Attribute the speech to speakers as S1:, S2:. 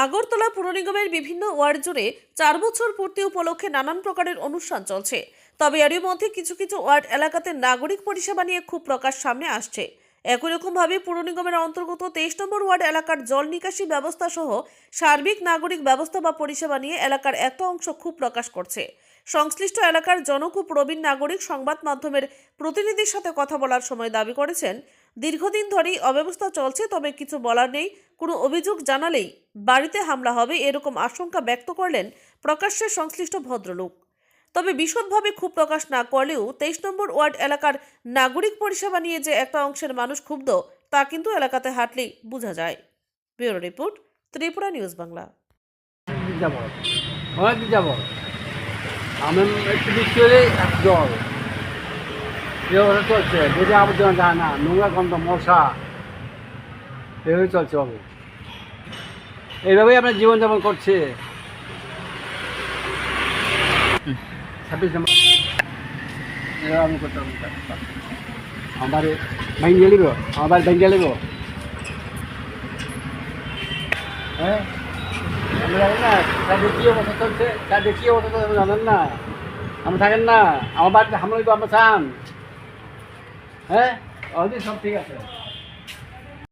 S1: আগরতলা পুর নিগমের বিভিন্ন ওয়ার্ড জুড়ে ৪ বছর পূর্তি উপলক্ষে নানান প্রকারের অনুষ্ঠান চলছে। তবে এরই মধ্যে কিছু কিছু ওয়ার্ড এলাকাতে নাগরিক পরিষেবা নিয়ে খুব প্রকাশ সামনে আসছে। একই রকমভাবে পুর নিগমের অন্তর্গত ২৩ নম্বর ওয়ার্ড এলাকার জল নিকাশি ব্যবস্থা সহ সার্বিক নাগরিক ব্যবস্থা বা পরিষেবা নিয়ে এলাকার একটা অংশ খুব প্রকাশ করছে। সংশ্লিষ্ট এলাকার জনক ও প্রবীণ নাগরিক সংবাদ মাধ্যমের প্রতিনিধির সাথে কথা বলার সময় দাবি করেছেন, দীর্ঘদিন ধরেই অব্যবস্থা চলছে, তবে কিছু বলার নেই। কোনো অভিযোগ জানালেই বাড়িতে হামলা হবে, এরকম আশঙ্কা ব্যক্ত করলেন প্রকাশ্যে সংশ্লিষ্ট ভদ্রলোক। তবে বিশদভাবে ক্ষোভ প্রকাশ না করলেও ২৩ নম্বর ওয়ার্ড এলাকার নাগরিক পরিষেবা নিয়ে যে একটা অংশের মানুষ ক্ষুব্ধ, তা কিন্তু এলাকাতে হাঁটলেই বোঝা যায়। Bureau report, Tripura news Bangla.
S2: অনেকদিন যাব আমি একটু বৃষ্টি হলে জল এভাবে চলছে, যদি আবর্জনা যায় না, নোংরা গন্ধ, মশা, এভাবে চলছে বাবু। এইভাবেই আপনার জীবনযাপন করছে। 26 নম্বর এভাবে আমি করতে পারবো। আমার ভেঙে নিব, আমার ভেঙে নিব। হ্যাঁ, আপনি জানেন না তাদের কী অবস্থা চলছে, তাদের কী অবস্থা চলছে জানেন না। আপনি থাকেন না, আমার বাড়িতে হামলা হইব, আমরা চান। হ্যাঁ, অলরেডি সব ঠিক আছে।